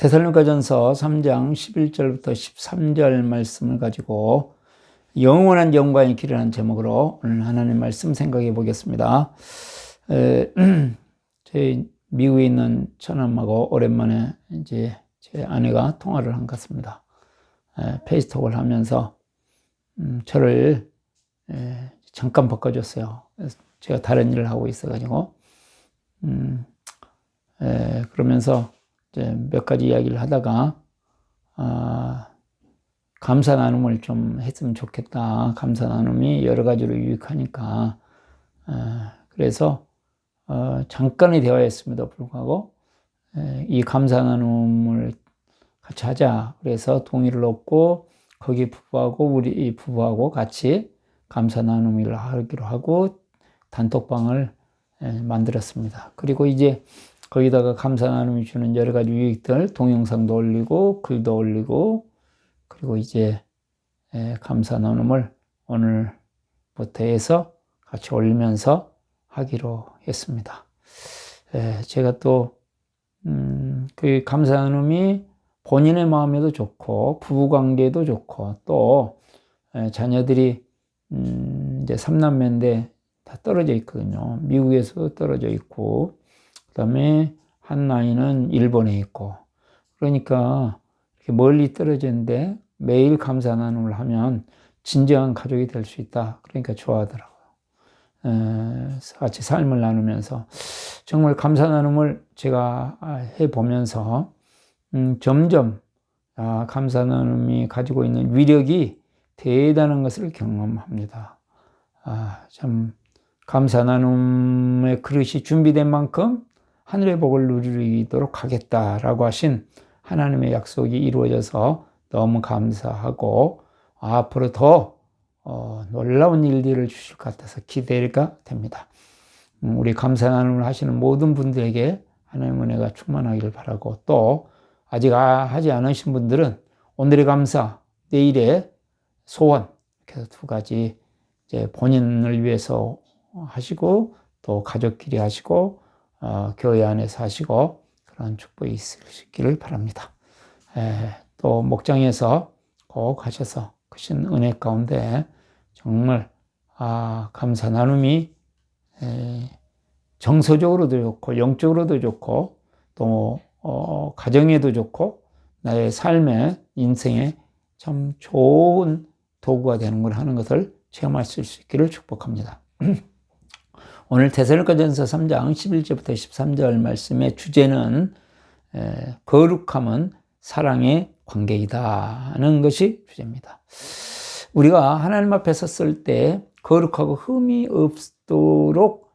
데살로니가전서 3장 11절부터 13절 말씀을 가지고 영원한 영광의 길이라는 제목으로 오늘 하나님 말씀 생각해 보겠습니다. 저희 미국에 있는 처남하고 오랜만에 이제 제 아내가 통화를 한 것 같습니다. 페이스톡을 하면서 저를 잠깐 바꿔줬어요. 제가 다른 일을 하고 있어가지고 그러면서 이제 몇 가지 이야기를 하다가 감사 나눔을 좀 했으면 좋겠다. 감사 나눔이 여러 가지로 유익하니까 그래서 잠깐의 대화였음에도 불구하고 이 감사 나눔을 같이 하자. 그래서 동의를 얻고 거기 부부하고 우리 부부하고 같이 감사 나눔을 하기로 하고 단톡방을 만들었습니다. 그리고 이제 거기다가 감사 나눔이 주는 여러 가지 유익들, 동영상도 올리고 글도 올리고 그리고 이제 감사 나눔을 오늘부터 해서 같이 올리면서 하기로 했습니다. 제가 또 그 감사 나눔이 본인의 마음에도 좋고 부부관계에도 좋고 또 자녀들이 이제 3남매인데 다 떨어져 있거든요. 미국에서 떨어져 있고 그 다음에 한 아이는 일본에 있고 그러니까 이렇게 멀리 떨어져 있는데 매일 감사 나눔을 하면 진정한 가족이 될 수 있다. 그러니까 좋아하더라고요. 같이 삶을 나누면서 정말 감사 나눔을 제가 해보면서 점점 감사 나눔이 가지고 있는 위력이 대단한 것을 경험합니다. 참 감사 나눔의 그릇이 준비된 만큼 하늘의 복을 누리도록 하겠다라고 하신 하나님의 약속이 이루어져서 너무 감사하고 앞으로 더 놀라운 일들을 주실 것 같아서 기대가 됩니다. 우리 감사 나눔을 하시는 모든 분들에게 하나님의 은혜가 충만하기를 바라고 또 아직 하지 않으신 분들은 오늘의 감사, 내일의 소원 이렇게 해서 두 가지 이제 본인을 위해서 하시고 또 가족끼리 하시고 교회 안에서 하시고 그런 축복이 있으시기를 바랍니다. 또 목장에서 꼭 하셔서 크신 은혜 가운데 정말 감사 나눔이 정서적으로도 좋고 영적으로도 좋고 또 가정에도 좋고 나의 삶에 인생에 참 좋은 도구가 되는 걸 하는 것을 체험할 수 있기를 축복합니다. 오늘 데살로니가전서 3장 11절부터 13절 말씀의 주제는 거룩함은 사랑의 관계이다 하는 것이 주제입니다. 우리가 하나님 앞에 섰을 때 거룩하고 흠이 없도록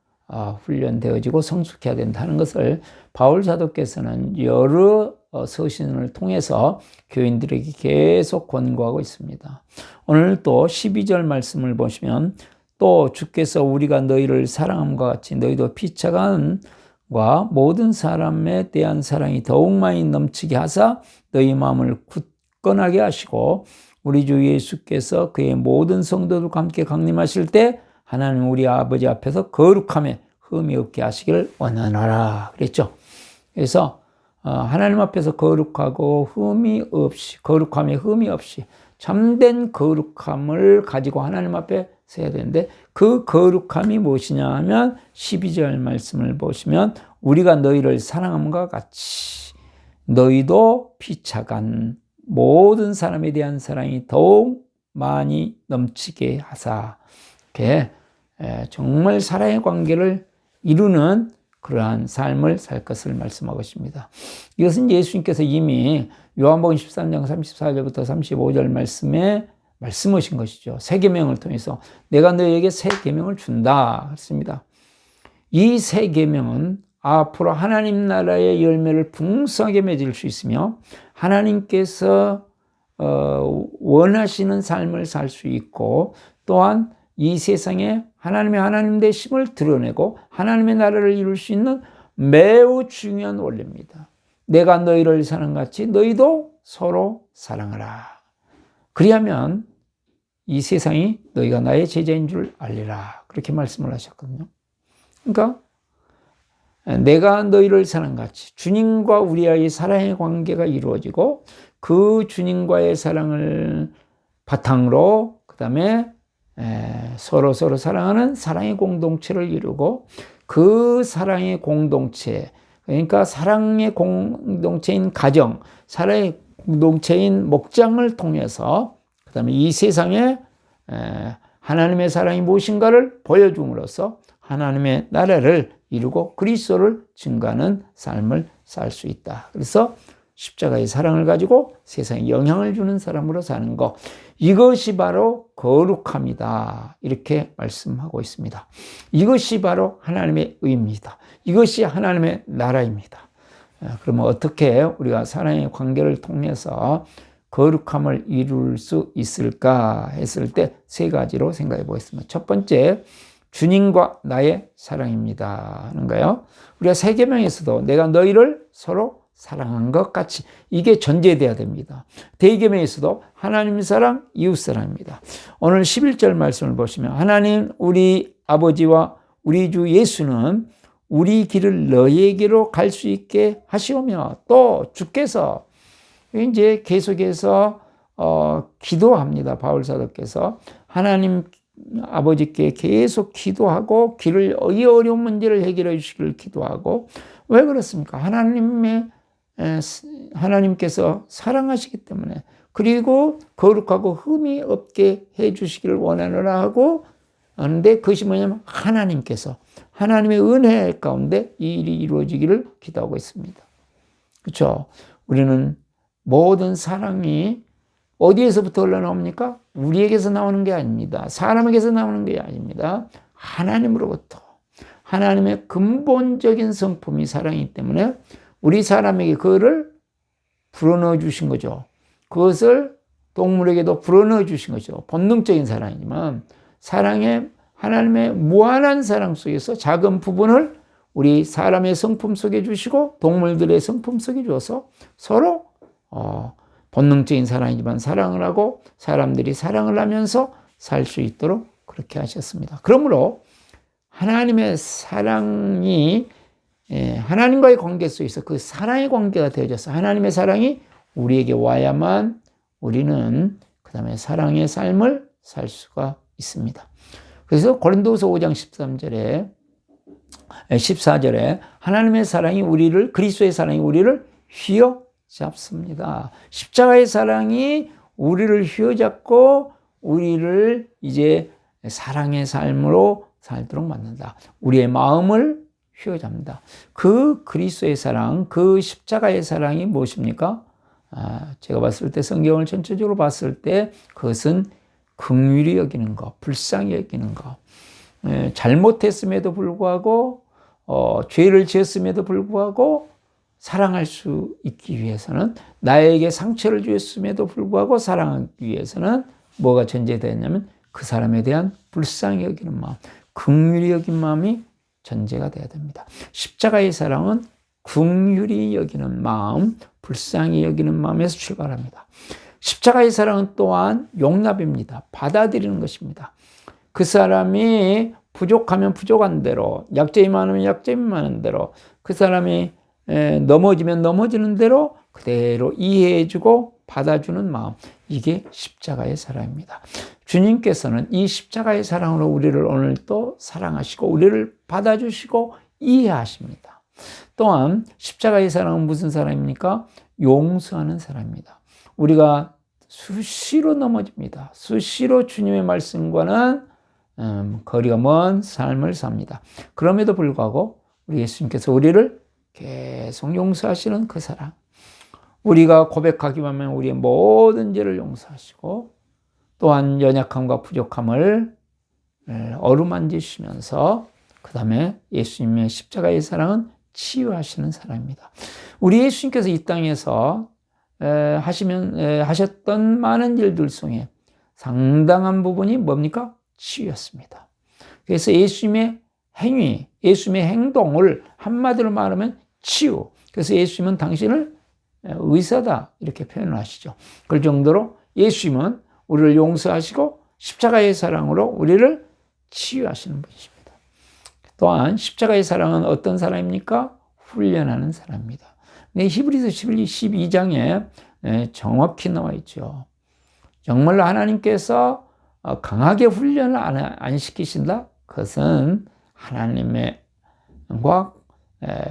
훈련되어지고 성숙해야 된다는 것을 바울 사도께서는 여러 서신을 통해서 교인들에게 계속 권고하고 있습니다. 오늘 또 12절 말씀을 보시면 또 주께서 우리가 너희를 사랑함과 같이 너희도 피차간과 모든 사람에 대한 사랑이 더욱 많이 넘치게 하사 너희 마음을 굳건하게 하시고 우리 주 예수께서 그의 모든 성도들과 함께 강림하실 때 하나님 우리 아버지 앞에서 거룩함에 흠이 없게 하시기를 원하노라 그랬죠. 그래서 하나님 앞에서 거룩하고 거룩함에 흠이 없이 참된 거룩함을 가지고 하나님 앞에 서야 되는데 그 거룩함이 무엇이냐 하면 12절 말씀을 보시면 우리가 너희를 사랑함과 같이 너희도 피차간 모든 사람에 대한 사랑이 더욱 많이 넘치게 하사 이렇게 정말 사랑의 관계를 이루는 그러한 삶을 살 것을 말씀하고 있습니다. 이것은 예수님께서 이미 요한복음 13장 34절부터 35절 말씀에 말씀하신 것이죠. 새 계명을 통해서 내가 너희에게 새 계명을 준다 했습니다. 이 새 계명은 앞으로 하나님 나라의 열매를 풍성하게 맺을 수 있으며 하나님께서 원하시는 삶을 살 수 있고 또한 이 세상에 하나님 되심을 드러내고 하나님의 나라를 이룰 수 있는 매우 중요한 원리입니다. 내가 너희를 사랑같이 너희도 서로 사랑하라. 그리하면 이 세상이 너희가 나의 제자인 줄 알리라. 그렇게 말씀을 하셨거든요. 그러니까 내가 너희를 사랑같이 주님과 우리와의 사랑의 관계가 이루어지고 그 주님과의 사랑을 바탕으로 그 다음에 서로 사랑하는 사랑의 공동체를 이루고 그 사랑의 공동체, 그러니까 사랑의 공동체인 가정, 사랑의 공동체인 목장을 통해서 그 다음에 이 세상에 하나님의 사랑이 무엇인가를 보여줌으로써 하나님의 나라를 이루고 그리스도를 증거하는 삶을 살 수 있다. 그래서 십자가의 사랑을 가지고 세상에 영향을 주는 사람으로 사는 것, 이것이 바로 거룩함이다. 이렇게 말씀하고 있습니다. 이것이 바로 하나님의 의입니다. 이것이 하나님의 나라입니다. 그러면 어떻게 우리가 사랑의 관계를 통해서 거룩함을 이룰 수 있을까 했을 때 세 가지로 생각해 보겠습니다. 첫 번째, 주님과 나의 사랑입니다 하는 거예요. 우리가 세계명에서도 내가 너희를 서로 사랑한 것 같이, 이게 전제돼야 됩니다. 대계명에서도 하나님 사랑, 이웃 사랑입니다. 오늘 11절 말씀을 보시면 하나님 우리 아버지와 우리 주 예수는 우리 길을 너희에게로 갈 수 있게 하시오며, 또 주께서 이제 계속해서 기도합니다. 바울 사도께서 하나님 아버지께 계속 기도하고 길을, 이 어려운 문제를 해결해 주시기를 기도하고, 왜 그렇습니까? 하나님께서 사랑하시기 때문에, 그리고 거룩하고 흠이 없게 해 주시기를 원하노라 하고, 그런데 그것이 뭐냐면 하나님께서 하나님의 은혜 가운데 이 일이 이루어지기를 기도하고 있습니다. 그렇죠? 우리는 모든 사랑이 어디에서부터 흘러나옵니까? 우리에게서 나오는 게 아닙니다. 사람에게서 나오는 게 아닙니다. 하나님으로부터. 하나님의 근본적인 성품이 사랑이기 때문에 우리 사람에게 그거를 불어넣어 주신 거죠. 그것을 동물에게도 불어넣어 주신 거죠. 본능적인 사랑이지만 사랑의, 하나님의 무한한 사랑 속에서 작은 부분을 우리 사람의 성품 속에 주시고 동물들의 성품 속에 주어서 서로 본능적인 사랑이지만 사랑을 하고 사람들이 사랑을 하면서 살 수 있도록 그렇게 하셨습니다. 그러므로 하나님의 사랑이 하나님과의 관계 속에서 그 사랑의 관계가 되어져서 하나님의 사랑이 우리에게 와야만 우리는 그 다음에 사랑의 삶을 살 수가 있습니다. 그래서 고린도후서 5장 14절에 하나님의 사랑이 우리를, 그리스도의 사랑이 우리를 휘어잡습니다. 십자가의 사랑이 우리를 휘어잡고 우리를 이제 사랑의 삶으로 살도록 만든다. 우리의 마음을 휘어잡는다. 그 그리스도의 사랑, 그 십자가의 사랑이 무엇입니까? 제가 봤을 때, 성경을 전체적으로 봤을 때 그것은 긍휼히 여기는 것, 불쌍히 여기는 것, 잘못했음에도 불구하고 죄를 지었음에도 불구하고 사랑할 수 있기 위해서는, 나에게 상처를 주었음에도 불구하고 사랑하기 위해서는 뭐가 전제되었냐면 그 사람에 대한 불쌍히 여기는 마음, 긍휼히 여긴 마음이 전제가 돼야 됩니다. 십자가의 사랑은 긍휼히 여기는 마음, 불쌍히 여기는 마음에서 출발합니다. 십자가의 사랑은 또한 용납입니다. 받아들이는 것입니다. 그 사람이 부족하면 부족한 대로, 약점이 많으면 약점이 많은 대로, 그 사람이 넘어지면 넘어지는 대로 그대로 이해해주고 받아주는 마음, 이게 십자가의 사랑입니다. 주님께서는 이 십자가의 사랑으로 우리를 오늘 또 사랑하시고 우리를 받아주시고 이해하십니다. 또한 십자가의 사랑은 무슨 사랑입니까? 용서하는 사랑입니다. 우리가 수시로 넘어집니다. 수시로 주님의 말씀과는 거리가 먼 삶을 삽니다. 그럼에도 불구하고 우리 예수님께서 우리를 계속 용서하시는 그 사랑, 우리가 고백하기만 하면 우리의 모든 죄를 용서하시고 또한 연약함과 부족함을 어루만지시면서 그 다음에 예수님의 십자가의 사랑은 치유하시는 사랑입니다. 우리 예수님께서 이 땅에서 하셨던 많은 일들 중에 상당한 부분이 뭡니까? 치유였습니다. 그래서 예수님의 행위, 예수님의 행동을 한마디로 말하면 치유. 그래서 예수님은 당신을 의사다 이렇게 표현을 하시죠. 그 정도로 예수님은 우리를 용서하시고 십자가의 사랑으로 우리를 치유하시는 분이십니다. 또한 십자가의 사랑은 어떤 사랑입니까? 훈련하는 사랑입니다. 히브리서 12장에 정확히 나와 있죠. 정말로 하나님께서 강하게 훈련을 안 시키신다? 그것은 하나님과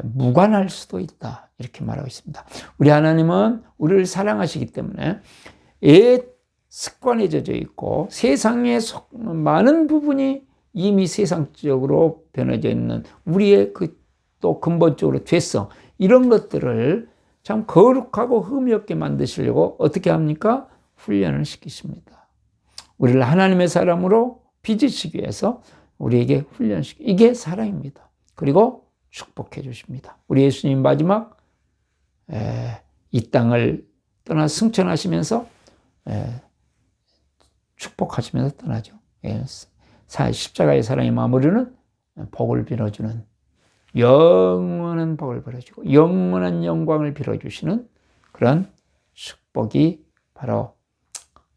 무관할 수도 있다. 이렇게 말하고 있습니다. 우리 하나님은 우리를 사랑하시기 때문에 습관에 젖어 있고 세상의 많은 부분이 이미 세상적으로 변해져 있는 우리의 또 근본적으로 죄성, 이런 것들을 참 거룩하고 흠이 없게 만드시려고 어떻게 합니까? 훈련을 시키십니다. 우리를 하나님의 사람으로 빚으시기 위해서 우리에게 이게 사랑입니다. 그리고 축복해 주십니다. 우리 예수님 마지막 이 땅을 떠나 승천하시면서 축복하시면서 떠나죠. 십자가의 사랑의 마무리는 복을 빌어주는, 영원한 복을 빌어주고 영원한 영광을 빌어주시는 그런 축복이 바로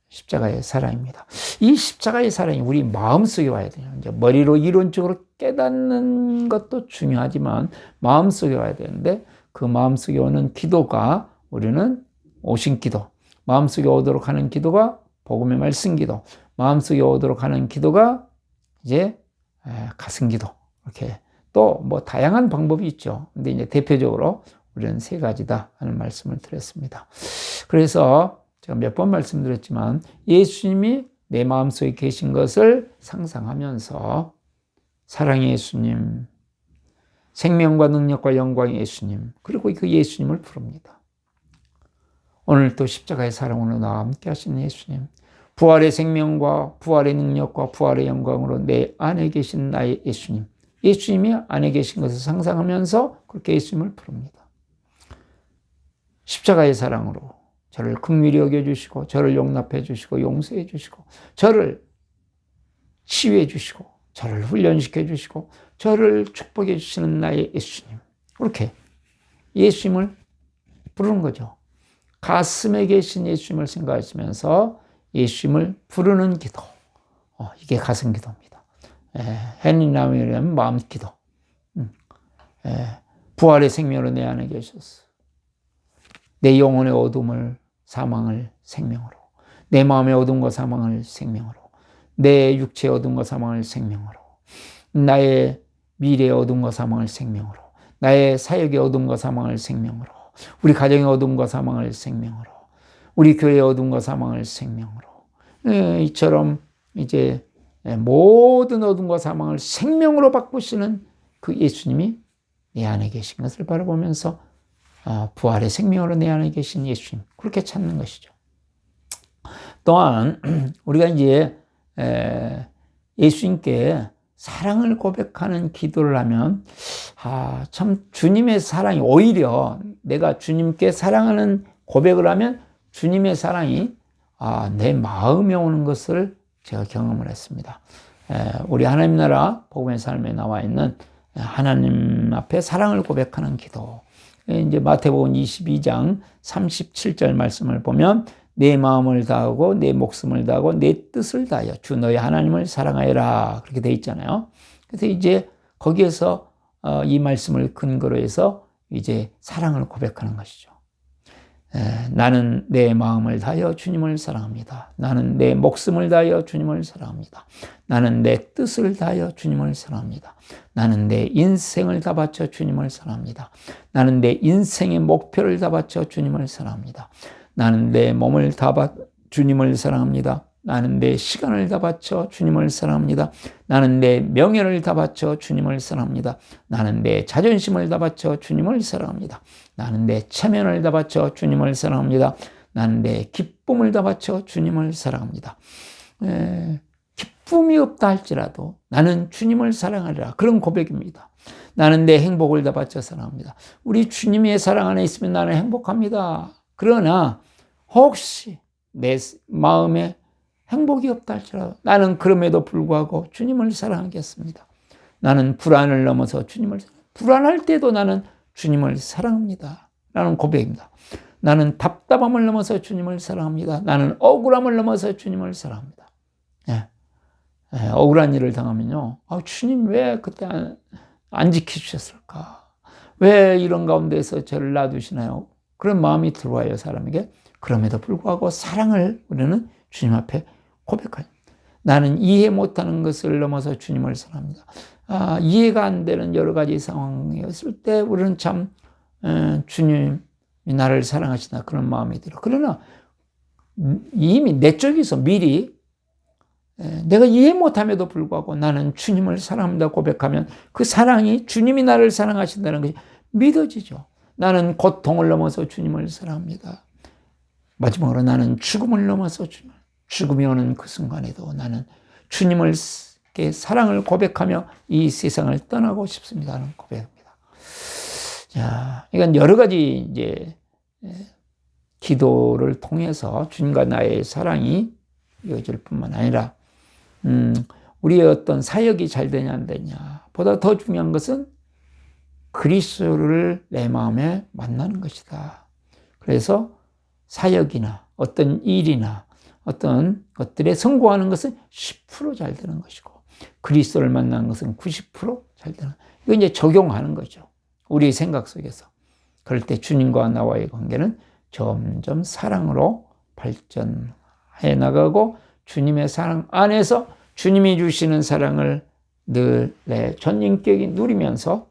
십자가의 사랑입니다. 이 십자가의 사랑이 우리 마음속에 와야 돼요. 이제 머리로 이론적으로 깨닫는 것도 중요하지만 마음속에 와야 되는데, 그 마음속에 오는 기도가 우리는 오신기도, 마음속에 오도록 하는 기도가 복음의 말씀 기도, 마음속에 오도록 하는 기도가 이제 가슴기도, 이렇게 또 뭐 다양한 방법이 있죠. 근데 이제 대표적으로 우리는 세 가지다 하는 말씀을 드렸습니다. 그래서 제가 몇 번 말씀드렸지만 예수님이 내 마음속에 계신 것을 상상하면서 사랑의 예수님, 생명과 능력과 영광의 예수님, 그리고 그 예수님을 부릅니다. 오늘 또 십자가의 사랑으로 나와 함께 하시는 예수님, 부활의 생명과 부활의 능력과 부활의 영광으로 내 안에 계신 나의 예수님, 예수님이 안에 계신 것을 상상하면서 그렇게 예수님을 부릅니다. 십자가의 사랑으로 저를 긍휼히 여겨주시고 저를 용납해 주시고 용서해 주시고 저를 치유해 주시고 저를 훈련시켜 주시고 저를 축복해 주시는 나의 예수님, 그렇게 예수님을 부르는 거죠. 가슴에 계신 예수님을 생각하시면서 예수님을 부르는 기도, 이게 가슴 기도입니다. 해니나무라면 마음 기도. 부활의 생명으로 내 안에 계셨어. 내 영혼의 어둠을, 사망을 생명으로, 내 마음의 어둠과 사망을 생명으로, 내 육체의 어둠과 사망을 생명으로, 나의 미래의 어둠과 사망을 생명으로, 나의 사역의 어둠과 사망을 생명으로, 우리 가정의 어둠과 사망을 생명으로, 우리 교회의 어둠과 사망을 생명으로, 이처럼 이제 모든 어둠과 사망을 생명으로 바꾸시는 그 예수님이 내 안에 계신 것을 바라보면서 부활의 생명으로 내 안에 계신 예수님, 그렇게 찾는 것이죠. 또한 우리가 이제 예수님께 사랑을 고백하는 기도를 하면 참 주님의 사랑이, 오히려 내가 주님께 사랑하는 고백을 하면 주님의 사랑이 내 마음에 오는 것을 제가 경험을 했습니다. 우리 하나님 나라 복음의 삶에 나와 있는 하나님 앞에 사랑을 고백하는 기도, 이제 마태복음 22장 37절 말씀을 보면 내 마음을 다하고 내 목숨을 다하고 내 뜻을 다하여 주 너의 하나님을 사랑하여라, 그렇게 돼 있잖아요. 그래서 이제 거기에서 이 말씀을 근거로 해서 이제 사랑을 고백하는 것이죠. 나는 내 마음을 다하여 주님을 사랑합니다. 나는 내 목숨을 다하여 주님을 사랑합니다. 나는 내 뜻을 다하여 주님을 사랑합니다. 나는 내 인생을 다 바쳐 주님을 사랑합니다. 나는 내 인생의 목표를 다 바쳐 주님을 사랑합니다. 나는 내 몸을 다 바쳐 주님을 사랑합니다. 나는 내 시간을 다 바쳐 주님을 사랑합니다. 나는 내 명예를 다 바쳐 주님을 사랑합니다. 나는 내 자존심을 다 바쳐 주님을 사랑합니다. 나는 내 체면을 다 바쳐 주님을 사랑합니다. 나는 내 기쁨을 다 바쳐 주님을 사랑합니다. 기쁨이 없다 할지라도 나는 주님을 사랑하리라, 그런 고백입니다. 나는 내 행복을 다 바쳐 사랑합니다. 우리 주님의 사랑 안에 있으면 나는 행복합니다. 그러나 혹시 내 마음에 행복이 없다 할지라도 나는 그럼에도 불구하고 주님을 사랑하겠습니다. 나는 불안을 넘어서 주님을 불안할 때도 나는 주님을 사랑합니다 라는 고백입니다. 나는 답답함을 넘어서 주님을 사랑합니다. 나는 억울함을 넘어서 주님을 사랑합니다. 억울한 일을 당하면요. 주님 왜 그때 안 지켜주셨을까? 왜 이런 가운데서 저를 놔두시나요? 그런 마음이 들어와요, 사람에게. 그럼에도 불구하고 사랑을 우리는 주님 앞에 고백하요. 나는 이해 못하는 것을 넘어서 주님을 사랑합니다. 이해가 안 되는 여러 가지 상황이었을 때 우리는 참 주님이 나를 사랑하시나 그런 마음이 들어. 그러나 이미 내 쪽에서 미리 내가 이해 못함에도 불구하고 나는 주님을 사랑합니다 고백하면 그 사랑이 주님이 나를 사랑하신다는 것이 믿어지죠. 나는 고통을 넘어서 주님을 사랑합니다. 마지막으로 나는 죽음을 넘어서 죽음이 오는 그 순간에도 나는 주님을 사랑을 고백하며 이 세상을 떠나고 싶습니다 하는 고백입니다. 자, 이건 여러 가지 이제 기도를 통해서 주님과 나의 사랑이 이어질 뿐만 아니라 우리의 어떤 사역이 잘 되냐 안 되냐 보다 더 중요한 것은 그리스도를 내 마음에 만나는 것이다. 그래서 사역이나 어떤 일이나 어떤 것들에 성공하는 것은 10% 잘 되는 것이고 그리스도를 만나는 것은 90% 잘 되는 거예요. 이거 이제 적용하는 거죠. 우리 생각 속에서. 그럴 때 주님과 나와의 관계는 점점 사랑으로 발전해 나가고 주님의 사랑 안에서 주님이 주시는 사랑을 늘 내 전인격이 누리면서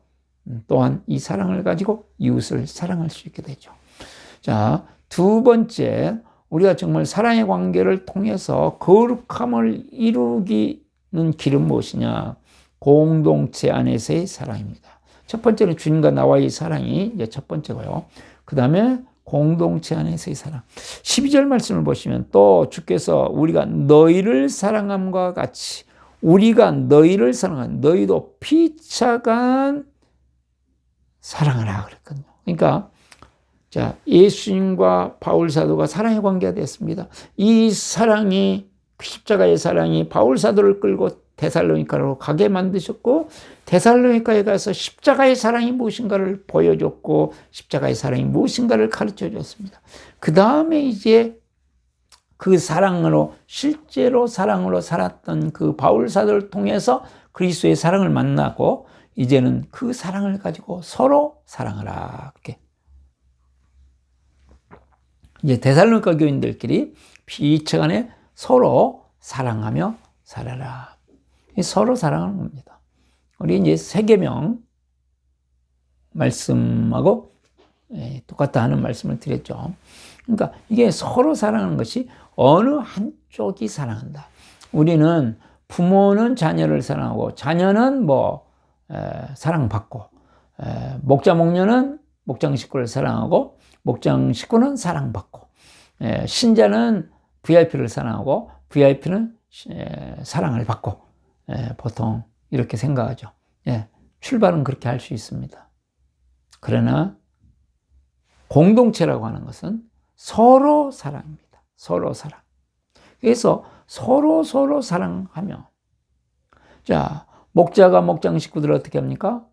또한 이 사랑을 가지고 이웃을 사랑할 수 있게 되죠. 자, 두 번째, 우리가 정말 사랑의 관계를 통해서 거룩함을 이루기는 길은 무엇이냐? 공동체 안에서의 사랑입니다. 첫 번째는 주님과 나와의 사랑이 이제 첫 번째고요. 그 다음에 공동체 안에서의 사랑. 12절 말씀을 보시면 또 주께서 우리가 너희를 사랑함과 같이 우리가 너희를 사랑한 너희도 피차간 사랑하라 그랬거든요. 그러니까 자, 예수님과 바울 사도가 사랑의 관계가 됐습니다. 이 사랑이 십자가의 사랑이 바울 사도를 끌고 데살로니가로 가게 만드셨고 데살로니가에 가서 십자가의 사랑이 무엇인가를 보여줬고 십자가의 사랑이 무엇인가를 가르쳐 줬습니다. 그 다음에 이제 그 사랑으로 실제로 사랑으로 살았던 그 바울 사도를 통해서 그리스도의 사랑을 만나고 이제는 그 사랑을 가지고 서로 사랑하라. 그렇게 이제 데살로니가 교인들끼리 피차간에 서로 사랑하며 살아라. 서로 사랑하는 겁니다. 우리 이제 세계명 말씀하고 똑같다 하는 말씀을 드렸죠. 그러니까 이게 서로 사랑하는 것이 어느 한쪽이 사랑한다. 우리는 부모는 자녀를 사랑하고 자녀는 사랑받고 목자 목녀는 목장 식구를 사랑하고 목장 식구는 사랑받고 신자는 VIP를 사랑하고 VIP는 사랑을 받고 보통 이렇게 생각하죠. 출발은 그렇게 할 수 있습니다. 그러나 공동체라고 하는 것은 서로 사랑입니다. 서로 사랑. 그래서 서로 사랑하며 자, 목자가 목장 식구들을 어떻게 합니까?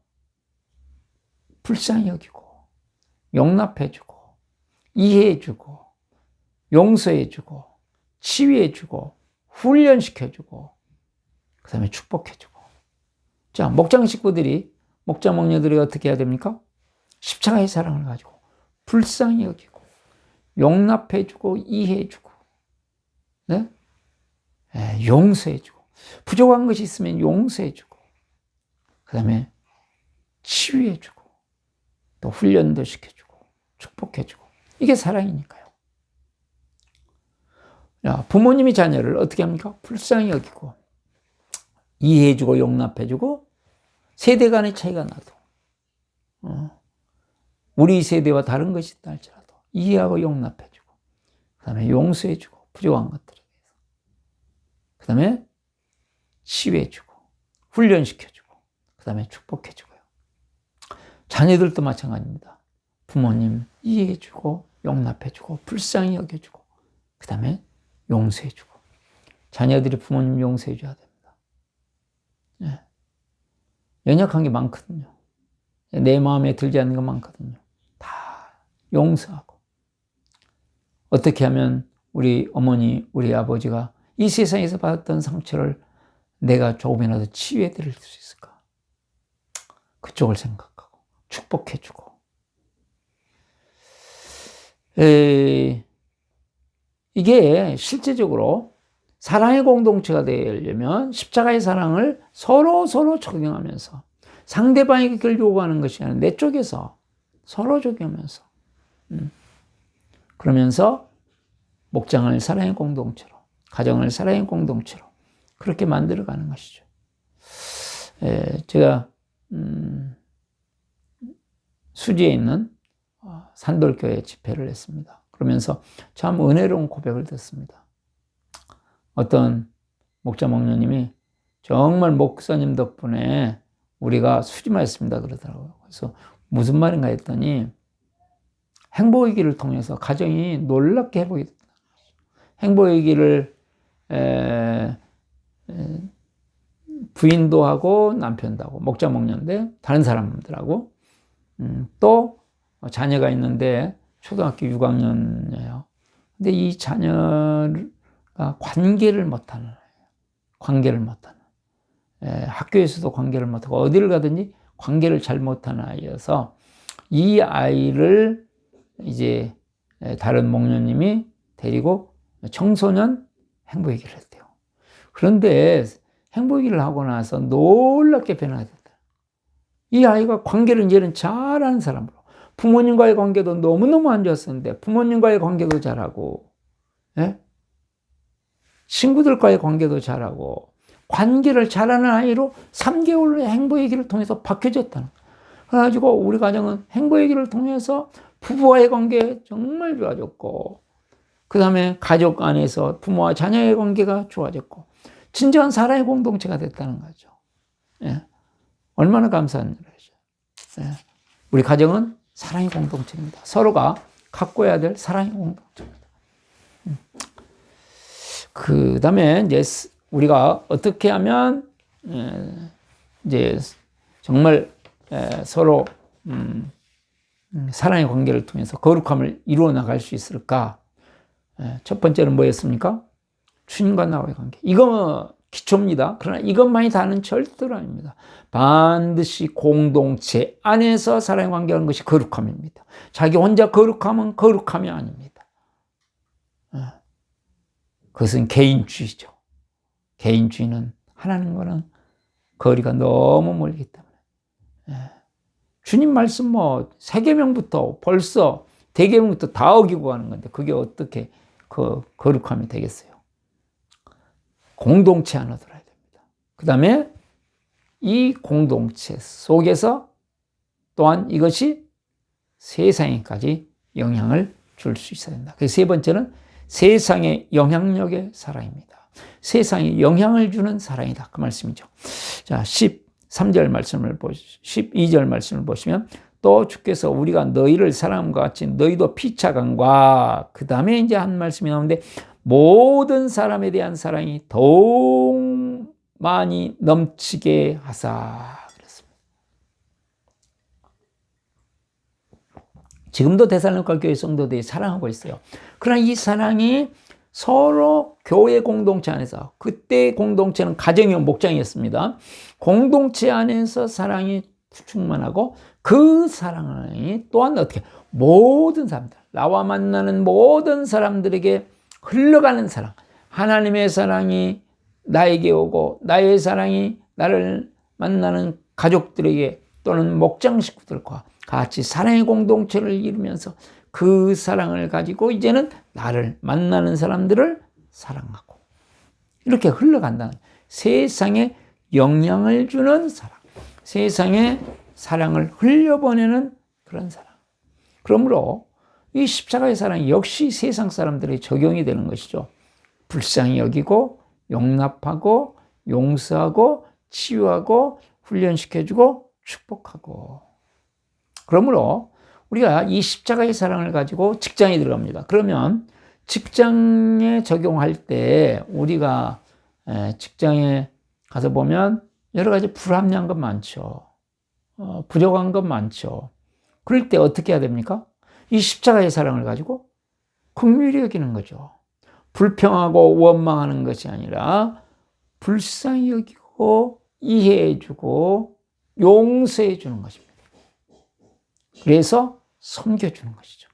불쌍히 여기고 용납해주고 이해해주고 용서해주고 치유해주고 훈련시켜주고 그 다음에 축복해주고 자, 목장 식구들이 목자 목녀들이 어떻게 해야 됩니까? 십자가의 사랑을 가지고 불쌍히 여기고 용납해주고 이해해주고 네? 용서해주고 부족한 것이 있으면 용서해주고 그 다음에 치유해주고 또 훈련도 시켜주고 축복해주고 이게 사랑이니까요. 부모님이 자녀를 어떻게 합니까? 불쌍히 여기고 이해해주고 용납해주고 세대 간의 차이가 나도 우리 세대와 다른 것이 있다 할지라도 이해하고 용납해주고 그 다음에 용서해주고 부족한 것들에 대해서 그 다음에 치유해주고 훈련시켜주고 그 다음에 축복해주고요. 자녀들도 마찬가지입니다. 부모님 이해해주고 용납해주고 불쌍히 여겨주고 그 다음에 용서해주고 자녀들이 부모님 용서해줘야 됩니다. 연약한 게 많거든요. 내 마음에 들지 않는 거 많거든요. 다 용서하고 어떻게 하면 우리 어머니 우리 아버지가 이 세상에서 받았던 상처를 내가 조금이라도 치유해 드릴 수 있을까? 그쪽을 생각하고 축복해 주고. 이게 실제적으로 사랑의 공동체가 되려면 십자가의 사랑을 서로 적용하면서 상대방에게 그걸 요구하는 것이 아니라 내 쪽에서 서로 적용하면서 그러면서 목장을 사랑의 공동체로, 가정을 사랑의 공동체로 그렇게 만들어가는 것이죠. 제가 수지에 있는 산돌교회 집회를 했습니다. 그러면서 참 은혜로운 고백을 듣습니다. 어떤 목자 목녀님이 정말 목사님 덕분에 우리가 수지마했습니다 그러더라고요. 그래서 무슨 말인가 했더니 행복의 길을 통해서 가정이 놀랍게 회복이 됐다. 행복의 길을 부인도 하고 남편도 하고 목자 목녀인데 다른 사람들하고 또 자녀가 있는데 초등학교 6학년이에요. 근데 이 자녀가 관계를 못하는 학교에서도 관계를 못하고 어디를 가든지 관계를 잘 못하는 아이여서 이 아이를 이제 다른 목녀님이 데리고 청소년 행복의 길을 했대요. 그런데 행복의 길을 하고 나서 놀랍게 변화가 됐다. 이 아이가 관계를 이제는 잘하는 사람으로, 부모님과의 관계도 너무너무 안 좋았었는데 부모님과의 관계도 잘하고, 친구들과의 관계도 잘하고 관계를 잘하는 아이로 3개월의 행복의 길을 통해서 바뀌어졌다는 거예요. 그래가지고 우리 가정은 행복의 길을 통해서 부부와의 관계 정말 좋아졌고, 그 다음에 가족 안에서 부모와 자녀의 관계가 좋아졌고 진정한 사랑의 공동체가 됐다는 거죠. 얼마나 감사한 일이죠. 우리 가정은 사랑의 공동체입니다. 서로가 갖고 해야 될 사랑의 공동체입니다. 그 다음에 이제 우리가 어떻게 하면 이제 정말 서로 사랑의 관계를 통해서 거룩함을 이루어 나갈 수 있을까? 첫 번째는 뭐였습니까? 주님과 나와의 관계. 이거 기초입니다. 그러나 이것만이 다는 절대로 아닙니다. 반드시 공동체 안에서 사랑의 관계하는 것이 거룩함입니다. 자기 혼자 거룩함은 거룩함이 아닙니다. 그것은 개인주의죠. 개인주의는 하나님과는 거리가 너무 멀기 때문에. 주님 말씀 세계명부터 벌써 대계명부터 다 어기고 가는 건데 그게 어떻게 그 거룩함이 되겠어요? 공동체 안에 들어야 됩니다. 그 다음에 이 공동체 속에서 또한 이것이 세상에까지 영향을 줄 수 있어야 된다. 그래서 세 번째는 세상의 영향력의 사랑입니다. 세상에 영향을 주는 사랑이다. 그 말씀이죠. 자, 13절 말씀을 12절 말씀을 보시면 또 주께서 우리가 너희를 사랑함과 같이 너희도 피차감과 그 다음에 이제 한 말씀이 나오는데 모든 사람에 대한 사랑이 더욱 많이 넘치게 하사 그랬습니다. 지금도 데살로니가 교회 성도들이 사랑하고 있어요. 그러나 이 사랑이 서로 교회 공동체 안에서, 그때 공동체는 가정이요 목장이었습니다. 공동체 안에서 사랑이 충만하고 그 사랑이 또한 어떻게 모든 사람들, 나와 만나는 모든 사람들에게 흘러가는 사랑, 하나님의 사랑이 나에게 오고 나의 사랑이 나를 만나는 가족들에게 또는 목장 식구들과 같이 사랑의 공동체를 이루면서 그 사랑을 가지고 이제는 나를 만나는 사람들을 사랑하고 이렇게 흘러간다는 세상에 영향을 주는 사랑, 세상에 사랑을 흘려보내는 그런 사랑. 그러므로 이 십자가의 사랑이 역시 세상 사람들의 적용이 되는 것이죠. 불쌍히 여기고 용납하고 용서하고 치유하고 훈련시켜주고 축복하고. 그러므로 우리가 이 십자가의 사랑을 가지고 직장에 들어갑니다. 그러면 직장에 적용할 때 우리가 직장에 가서 보면 여러 가지 불합리한 것 많죠. 부족한 것 많죠. 그럴 때 어떻게 해야 됩니까? 이 십자가의 사랑을 가지고 긍휼히 여기는 거죠. 불평하고 원망하는 것이 아니라 불쌍히 여기고 이해해주고 용서해주는 것입니다. 그래서 섬겨주는 것이죠.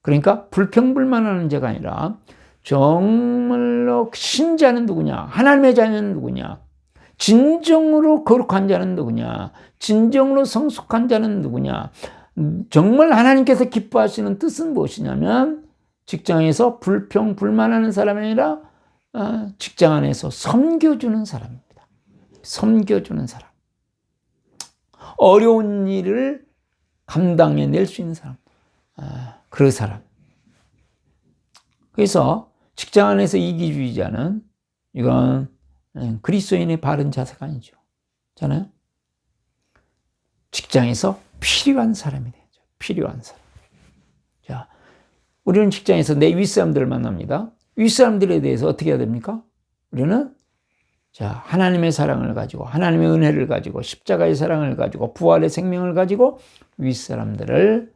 그러니까 불평불만하는 자가 아니라 정말로 신자는 누구냐? 하나님의 자녀는 누구냐? 진정으로 거룩한 자는 누구냐? 진정으로 성숙한 자는 누구냐? 정말 하나님께서 기뻐하시는 뜻은 무엇이냐면 직장에서 불평불만하는 사람이 아니라 직장 안에서 섬겨주는 사람입니다. 섬겨주는 사람. 어려운 일을 감당해낼 수 있는 사람. 그 사람. 그래서 직장 안에서 이기주의자는 이건 그리스도인의 바른 자세가 아니죠. 잖아요. 직장에서 필요한 사람이 되죠. 필요한 사람. 자, 우리는 직장에서 내 윗사람들을 만납니다. 윗사람들에 대해서 어떻게 해야 됩니까? 우리는 하나님의 사랑을 가지고, 하나님의 은혜를 가지고, 십자가의 사랑을 가지고, 부활의 생명을 가지고 윗사람들을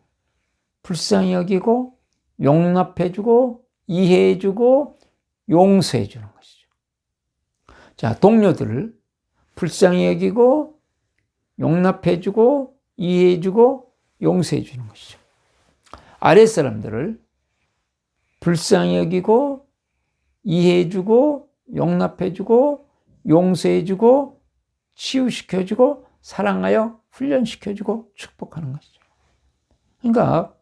불쌍히 여기고 용납해주고 이해해주고 용서해주는 것이죠. 자, 동료들을 불쌍히 여기고 용납해주고 이해해주고 용서해주는 것이죠. 아랫사람들을 불쌍히 여기고 이해해주고 용납해주고 용서해주고 치유시켜주고 사랑하여 훈련시켜주고 축복하는 것이죠. 그러니까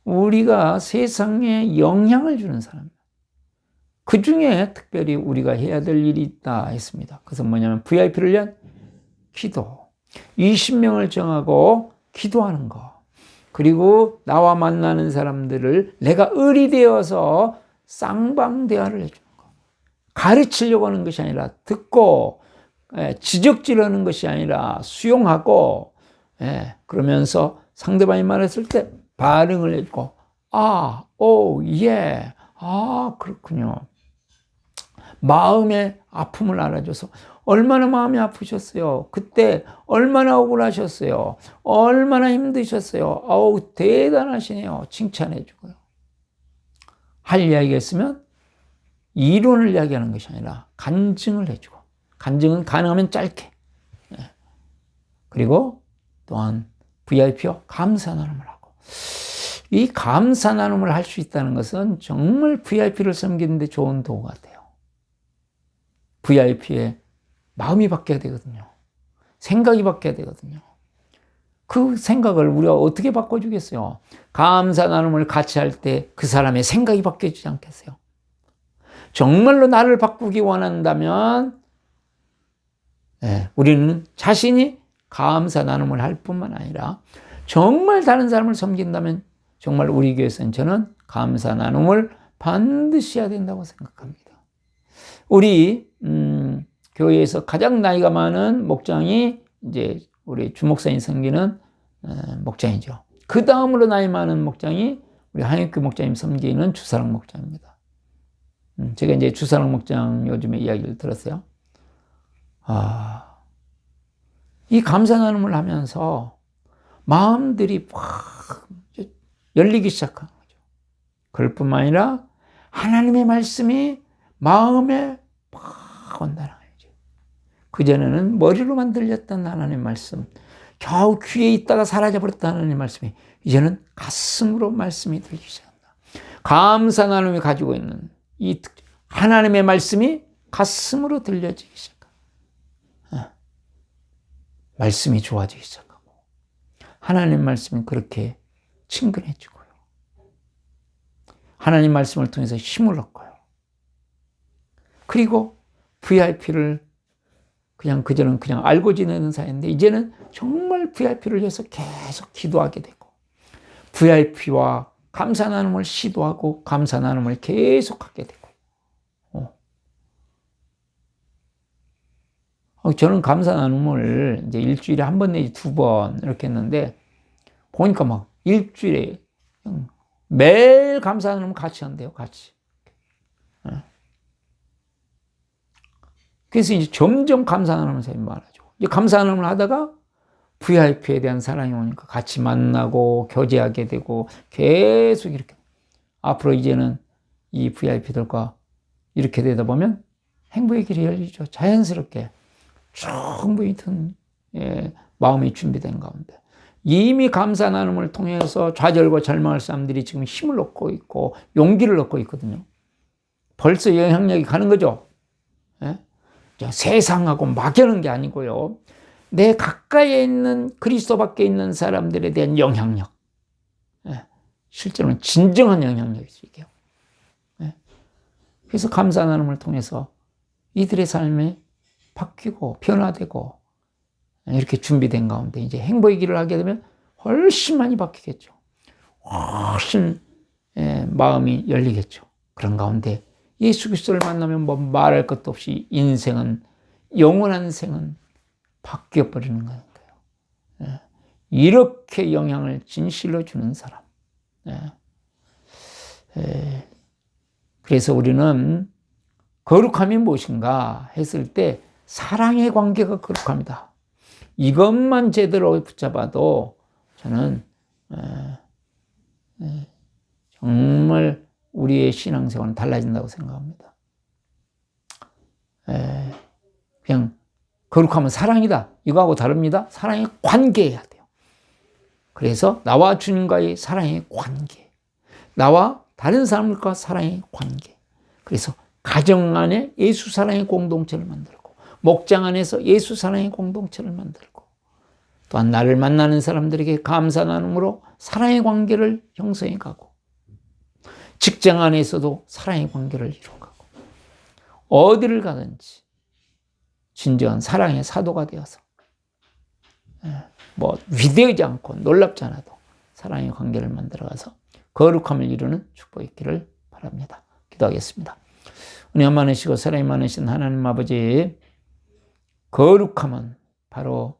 우리가 세상에 영향을 주는 사람, 그 중에 특별히 우리가 해야 될 일이 있다 했습니다. 그것은 뭐냐면 VIP를 위한 기도, 20명을 정하고 기도하는 거, 그리고 나와 만나는 사람들을 내가 을이 되어서 쌍방대화를 해주는 거. 가르치려고 하는 것이 아니라 듣고 지적질하는 것이 아니라 수용하고 그러면서 상대방이 말했을 때 반응을 해주고 예, 그렇군요. 마음의 아픔을 알아줘서 얼마나 마음이 아프셨어요. 그때 얼마나 억울하셨어요. 얼마나 힘드셨어요. 대단하시네요. 칭찬해주고요. 할 이야기가 있으면 이론을 이야기하는 것이 아니라 간증을 해주고, 간증은 가능하면 짧게. 그리고 또한 VIP와 감사 나눔을 하고, 이 감사 나눔을 할 수 있다는 것은 정말 VIP를 섬기는 데 좋은 도구 같아요. VIP의 마음이 바뀌어야 되거든요. 생각이 바뀌어야 되거든요. 그 생각을 우리가 어떻게 바꿔주겠어요? 감사 나눔을 같이 할 때 그 사람의 생각이 바뀌어지지 않겠어요? 정말로 나를 바꾸기 원한다면 우리는 자신이 감사 나눔을 할 뿐만 아니라 정말 다른 사람을 섬긴다면 정말 우리 교회에서는 저는 감사 나눔을 반드시 해야 된다고 생각합니다. 우리 교회에서 가장 나이가 많은 목장이 이제 우리 주목사님 섬기는 목장이죠. 그 다음으로 나이 많은 목장이 우리 한익규 목장님 섬기는 주사랑 목장입니다. 제가 이제 주사랑 목장 요즘에 이야기를 들었어요. 이 감사 나눔을 하면서 마음들이 확 열리기 시작한 거죠. 그럴 뿐만 아니라 하나님의 말씀이 마음에 팍 온다는 거죠. 그전에는 머리로만 들렸던 하나님의 말씀, 겨우 귀에 있다가 사라져버렸던 하나님의 말씀이 이제는 가슴으로 말씀이 들리기 시작한다. 감사 나눔이 가지고 있는 이 하나님의 말씀이 가슴으로 들려지기 시작합니다. 말씀이 좋아지기 시작하고 하나님 말씀이 그렇게 친근해지고요. 하나님 말씀을 통해서 힘을 얻고요. 그리고 VIP를 그전은 그냥 알고 지내는 사이인데 이제는 정말 VIP를 위해서 계속 기도하게 되고 VIP와 감사 나눔을 시도하고 감사 나눔을 계속하게 되고 저는 감사 나눔을 이제 일주일에 한 번 내지 두 번 이렇게 했는데 보니까 막 일주일에 매일 감사 나눔을 같이 한대요, 같이. 그래서 이제 점점 감사 나눔을 사람이 많아지고 이제 감사 나눔을 하다가 VIP에 대한 사랑이 오니까 같이 만나고 교제하게 되고 계속 이렇게 앞으로 이제는 이 VIP들과 이렇게 되다 보면 행복의 길이 열리죠. 자연스럽게 충분히 든 마음이 준비된 가운데 이미 감사 나눔을 통해서 좌절과 절망할 사람들이 지금 힘을 얻고 있고 용기를 얻고 있거든요. 벌써 영향력이 가는 거죠. 예? 세상하고 막연한 게 아니고요. 내 가까이에 있는 그리스도 밖에 있는 사람들에 대한 영향력. 예? 실제로는 진정한 영향력이죠, 이게. 예? 그래서 감사 나눔을 통해서 이들의 삶이 바뀌고 변화되고 이렇게 준비된 가운데 이제 행복의 길을 하게 되면 훨씬 많이 바뀌겠죠. 훨씬 마음이 열리겠죠. 그런 가운데 예수 그리스도를 만나면 뭐 말할 것도 없이 인생은 영원한 생은 바뀌어 버리는 거니까요. 이렇게 영향을 진실로 주는 사람. 그래서 우리는 거룩함이 무엇인가 했을 때 사랑의 관계가 거룩합니다. 이것만 제대로 붙잡아도 저는 정말 우리의 신앙생활은 달라진다고 생각합니다. 그냥 거룩하면 사랑이다. 이거하고 다릅니다. 사랑의 관계해야 돼요. 그래서 나와 주님과의 사랑의 관계, 나와 다른 사람들과 사랑의 관계. 그래서 가정 안에 예수 사랑의 공동체를 만들고 목장 안에서 예수 사랑의 공동체를 만들고 또한 나를 만나는 사람들에게 감사 나눔으로 사랑의 관계를 형성해 가고 직장 안에서도 사랑의 관계를 이루어가고 어디를 가든지 진정한 사랑의 사도가 되어서 뭐 위대하지 않고 놀랍지 않아도 사랑의 관계를 만들어가서 거룩함을 이루는 축복이 있기를 바랍니다. 기도하겠습니다. 은혜가 많으시고 사랑이 많으신 하나님 아버지, 거룩함은 바로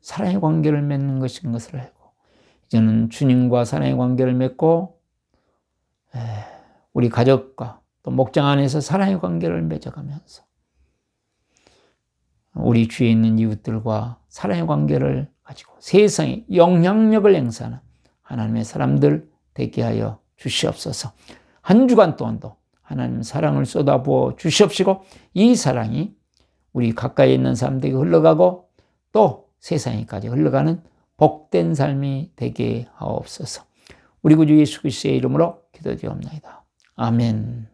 사랑의 관계를 맺는 것인 것을 알고 이제는 주님과 사랑의 관계를 맺고 우리 가족과 또 목장 안에서 사랑의 관계를 맺어가면서 우리 주위에 있는 이웃들과 사랑의 관계를 가지고 세상에 영향력을 행사하는 하나님의 사람들 되게 하여 주시옵소서. 한 주간 동안도 하나님 사랑을 쏟아부어 주시옵시고 이 사랑이 우리 가까이 있는 사람들에게 흘러가고 또 세상에까지 흘러가는 복된 삶이 되게 하옵소서. 우리 구주 예수 그리스도의 이름으로 기도드리옵나이다. 아멘.